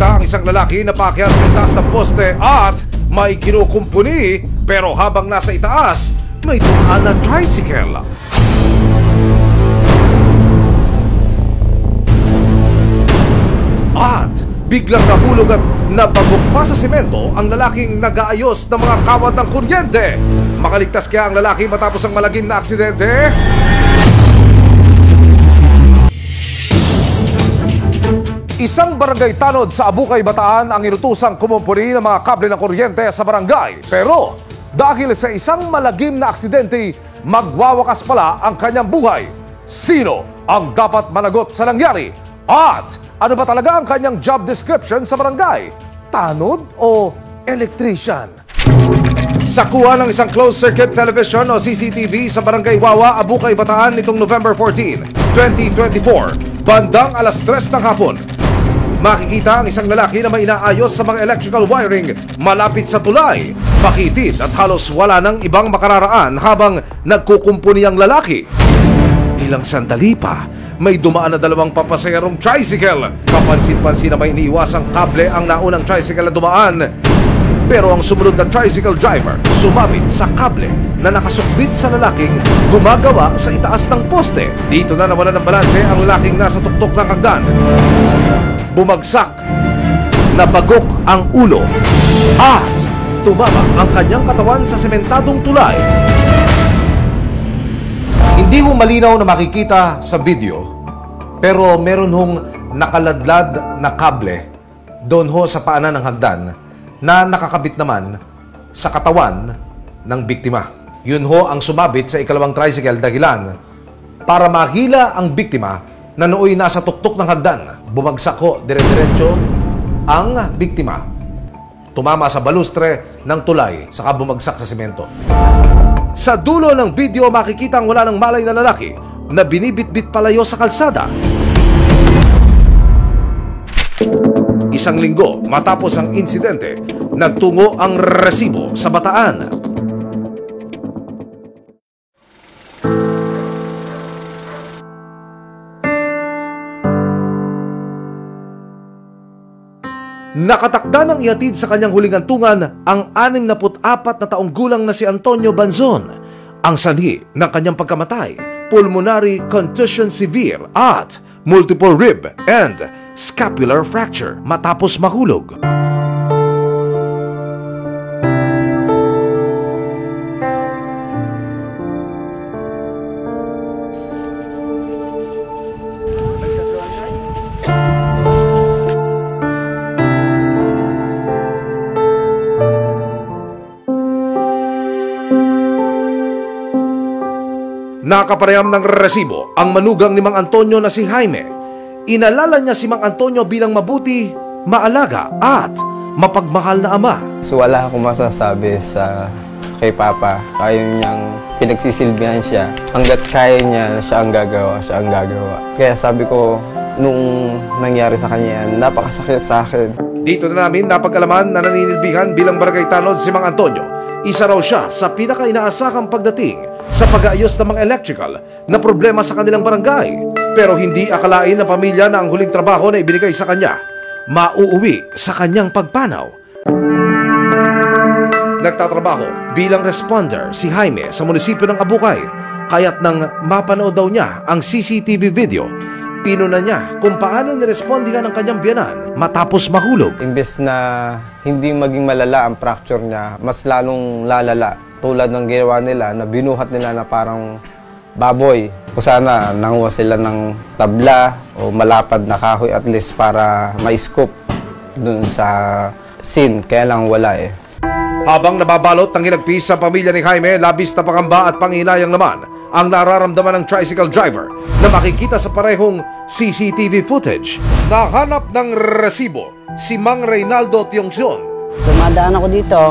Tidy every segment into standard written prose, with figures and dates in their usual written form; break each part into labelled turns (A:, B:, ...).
A: makikita ang isang lalaki na paakyat sa itaas ng poste at may kinukumpuni, pero habang nasa itaas, may dumaan na tricycle. At biglang nahulog at nabagok pa sa semento ang lalaking nag-aayos ng mga kawad ng kuryente. Makaligtas kaya ang lalaki matapos ang malagim na aksidente? Isang barangay tanod sa Abukay, Bataan ang inutusang kumumpuni ng mga kable ng kuryente sa barangay. Pero dahil sa isang malagim na aksidente, magwawakas pala ang kanyang buhay. Sino ang dapat managot sa nangyari? At ano ba talaga ang kanyang job description sa barangay? Tanod o electrician? Sa kuha ng isang closed-circuit television o CCTV sa Barangay Wawa, Abukay, Bataan nitong November 14, 2024, bandang alas 3 ng hapon, makikita ang isang lalaki na may inaayos sa mga electrical wiring malapit sa tulay. Makitid at halos wala nang ibang makararaan habang nagkukumpuni ang lalaki. Ilang sandali pa, may dumaan na dalawang papasayarong tricycle. Kapansin-pansin na may iniiwasang kable ang naunang tricycle na dumaan. Pero ang sumunod na tricycle driver sumabit sa kable na nakasukbit sa lalaking gumagawa sa itaas ng poste. Dito na nawala ng balanse ang lalaking nasa tuktok ng hagdan. Bumagsak, nabagok ang ulo at tumama ang kanyang katawan sa sementadong tulay. Hindi ho malinaw na makikita sa video, pero meron hong nakaladlad na kable doon ho sa paanan ng hagdan na nakakabit naman sa katawan ng biktima. Yun ho ang sumabit sa ikalawang tricycle dahilan para mahila ang biktima na nooy nasa tuktok ng hagdan. Bumagsak ho dire-diretso ang biktima. Tumama sa balustre ng tulay saka bumagsak sa semento. Sa dulo ng video makikita ang wala ng malay na lalaki na binibitbit palayo sa kalsada. Isang linggo matapos ang insidente, nagtungo ang resibo sa Bataan. Nakatakda ng ihatid sa kanyang huling antungan ang 64 na taong gulang na si Antonio Banzon. Ang sanhi ng kanyang pagkamatay, pulmonary contusion severe at multiple rib and scapular fracture matapos mahulog. Nakapareham ng resibo ang manugang ni Mang Antonio na si Jaime. Inalala niya si Mang Antonio bilang mabuti, maalaga at mapagmahal na ama.
B: So wala akong masasabi sa kay Papa. Ayaw niyang pinagsisilbihan siya. Hanggat kaya niya, siya ang gagawa, siya ang gagawa. Kaya sabi ko, nung nangyari sa kanya yan, napakasakit sa akin.
A: Dito na namin napag-alaman na naninilbihan bilang barangay tanod si Mang Antonio. Isa raw siya sa pinaka-inaasahang pagdating sa pag-aayos ng mga electrical na problema sa kanilang barangay. Pero hindi akalain ng pamilya na ang huling trabaho na ibinigay sa kanya mauuwi sa kanyang pagpanaw. Nagtatrabaho bilang responder si Jaime sa munisipyo ng Abukay. Kaya't nang mapanood daw niya ang CCTV video, pinuna niya kung paano nirespondihan ang kanyang biyanan matapos mahulog.
B: Imbes na hindi maging malala ang fracture niya, mas lalong lalala. Tulad ng ginawa nila na binuhat nila na parang baboy. Kung sana nanguha sila ng tabla o malapad na kahoy at least para ma-scoop dun sa scene. Kaya lang wala eh.
A: Habang nababalot ng hinagpis sa pamilya ni Jaime, labis na pangamba at panginayang naman ang nararamdaman ng tricycle driver na makikita sa parehong CCTV footage. Nahanap ng resibo si Mang Reynaldo Tiongson.
C: Dumadaan ako dito,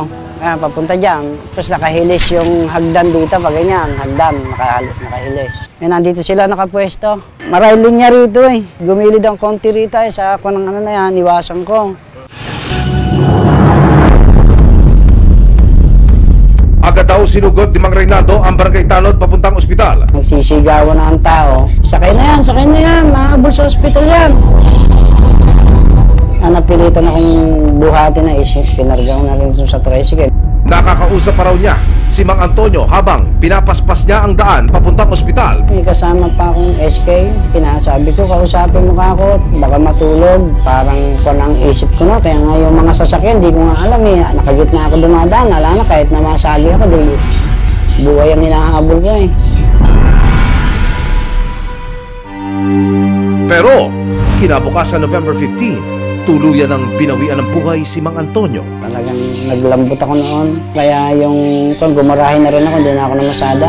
C: papunta dyan. Tapos nakahilis yung hagdan dito, pag ganyan, hagdan, nakahilis. Nandito sila nakapwesto. Maraming linya rito eh. Gumilid ang konti rito eh, sa ako ng ano na yan, iwasan ko.
A: Agad daw sinugod ni Mang Reynaldo ang barangay tanod papuntang ospital.
C: Nagsisigawan na ang tao. Sakay na yan, nahabol sa ospital yan. Napilitan akong buhatin na isip, pinarga ko na rin sa tricycle.
A: Nakakausap pa raw niya si Mang Antonio habang pinapaspas niya ang daan papuntang ospital.
C: May kasama pa akong SK, pinasabi ko, kausapin mo ka ako, baka matulog. Parang ang isip ko na, kaya nga yung mga sasakyan, di ko nga alam eh. Nakagitna ako dumadaan, ala na kahit na masagi ako, dahil buhay ang hinahabol ko eh.
A: Pero kinabukasan November 15, tuluyan ng binawian ng buhay si Mang Antonio.
C: Talagang naglambot ako noon. Kaya yung gumarahin na rin ako, hindi na ako namasada.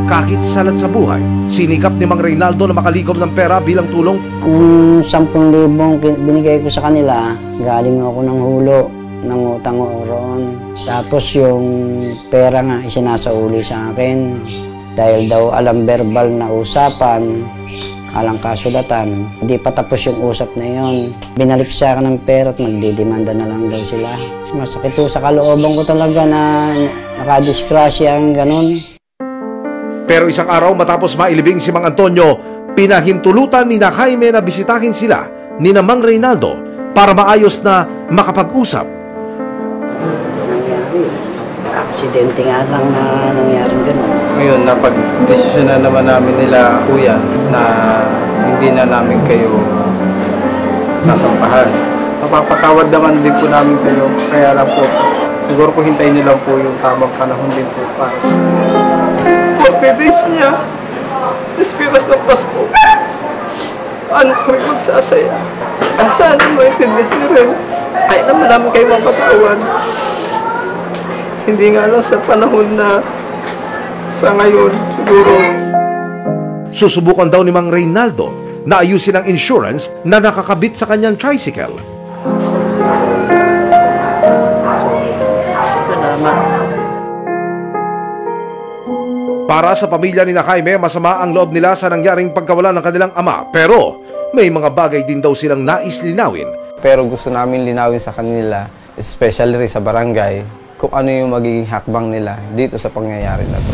A: Kahit salat sa buhay, sinikap ni Mang Reynaldo na makalikom ng pera bilang tulong.
C: Kung 10,000 binigay ko sa kanila, galing ako ng hulo, ng utang roon. Tapos yung pera nga isinasauli sa akin. Dahil daw alam verbal na usapan, alang kasulatan, hindi pa tapos yung usap na yon. Binalik sa akin ng pera at magdidemanda na lang daw sila. Masakit po sa kalooban ko talaga na nakadiskrasya ang ganun.
A: Pero isang araw matapos mailibing si Mang Antonio, pinahintulutan ni na Jaime na bisitahin sila ni na Mang Reynaldo para maayos na makapag-usap.
C: Aksidente nga lang na nangyaring ganun.
B: Ngayon, napag-desisyon na naman namin nila, kuya, na hindi na namin kayo sasampahan. Mapapatawad naman din po namin kayo, kaya lang po, siguro po hintayin niyo lang po yung tamang panahon din po para sa 40 days niya, Espiras ng Pasko. Paano kami magsasaya? Sana maintindihan niyo rin. Kaya naman namin kayo mapatawad. Hindi nga lang sa panahon na sa ngayon, siguro.
A: Susubukan daw ni Mang Reynaldo na ayusin ang insurance na nakakabit sa kanyang tricycle. Para sa pamilya ni na Jaime, masama ang loob nila sa nangyaring pagkawala ng kanilang ama. Pero may mga bagay din daw silang nais linawin.
B: Pero gusto namin linawin sa kanila, especially sa barangay, kung ano yung magiging hakbang nila dito sa pangyayari na to.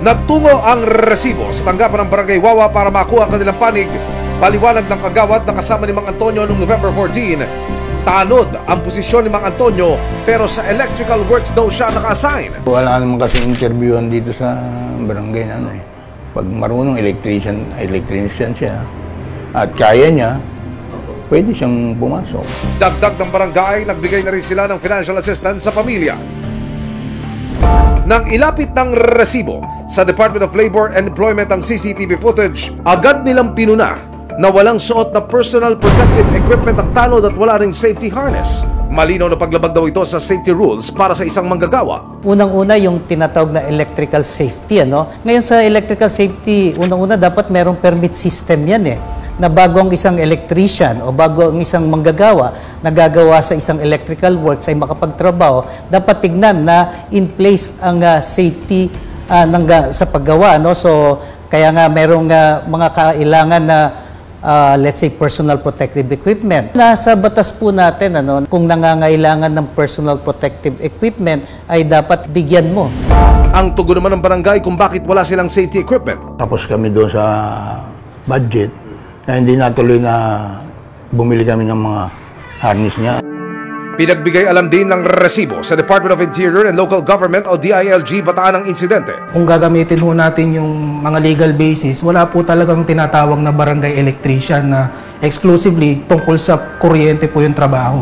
A: Nagtungo ang resibo sa tanggapan ng Barangay Wawa para makuha ang kanilang panig. Paliwanag ng kagawad na kasama ni Mang Antonio noong November 14. Tanod ang posisyon ni Mang Antonio pero sa electrical works daw siya naka-assign.
D: Wala naman kasi interviewan dito sa barangay na ano eh. Pag marunong electrician siya at kaya niya, pwede siyang pumasok.
A: Dagdag ng barangay, nagbigay na rin sila ng financial assistance sa pamilya. Nang ilapit ng resibo sa Department of Labor and Employment ang CCTV footage, agad nilang pinuna na walang suot na personal protective equipment ang tanod at wala ring safety harness. Malinaw na paglabag daw ito sa safety rules para sa isang manggagawa.
E: Unang-una yung tinatawag na electrical safety. Ngayon sa electrical safety, unang-una dapat merong permit system yan eh. Na bago ang isang electrician o bago ang isang manggagawa na gagawa sa isang electrical works ay makapagtrabaho, dapat tignan na in place ang safety sa paggawa. So, kaya nga merong mga kailangan na let's say personal protective equipment. Nasa batas po natin, kung nangangailangan ng personal protective equipment ay dapat bigyan mo.
A: Ang tugon naman ng barangay kung bakit wala silang safety equipment.
D: Tapos kami doon sa budget na hindi natuloy na bumili kami ng mga harness niya.
A: Pinagbigay alam din ng resibo sa Department of Interior and Local Government o DILG Bataan ng insidente.
F: Kung gagamitin ho natin yung mga legal basis, wala po talagang tinatawag na barangay electrician na exclusively tungkol sa kuryente po yung trabaho.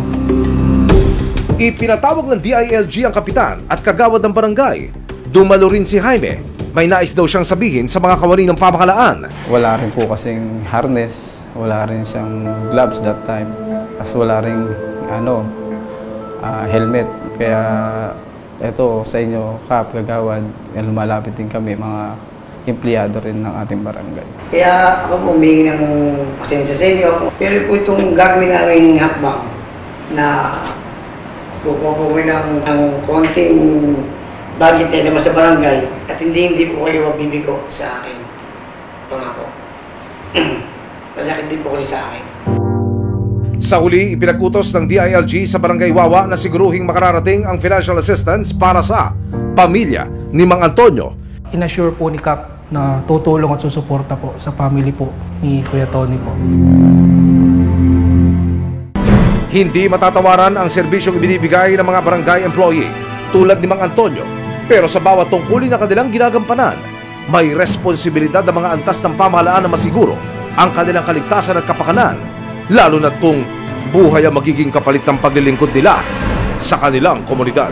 A: Ipinatawag ng DILG ang kapitan at kagawad ng barangay. Dumalo rin si Jaime. May nais daw siyang sabihin sa mga kawani ng pamahalaan.
B: Wala rin po kasing harness, wala rin siyang gloves that time, as wala rin helmet. Kaya eto sa inyo, Kap, kagawad, lumalapit din kami, mga empleyado rin ng ating barangay.
C: Kaya ako humingi ng pasensya sa inyo. Pero po itong gagawin namin hakbang na kukukuhin ng konting budget naman sa barangay at hindi po kayo mabibigo sa akin. Pangako. Masakit din po kasi sa akin.
A: Sa huli, ipinag-utos ng DILG sa Barangay Wawa na siguruhing makararating ang financial assistance para sa pamilya ni Mang Antonio.
F: Inassure po ni Kap na tutulong at susuporta po sa family po ni Kuya Tony po.
A: Hindi matatawaran ang serbisyong ibinibigay ng mga barangay employee tulad ni Mang Antonio, pero sa bawat tungkulin na kanilang ginagampanan, may responsibilidad ng mga antas ng pamahalaan na masiguro ang kanilang kaligtasan at kapakanan, lalo na't kung buhay ang magiging kapalit ng paglilingkod nila sa kanilang komunidad.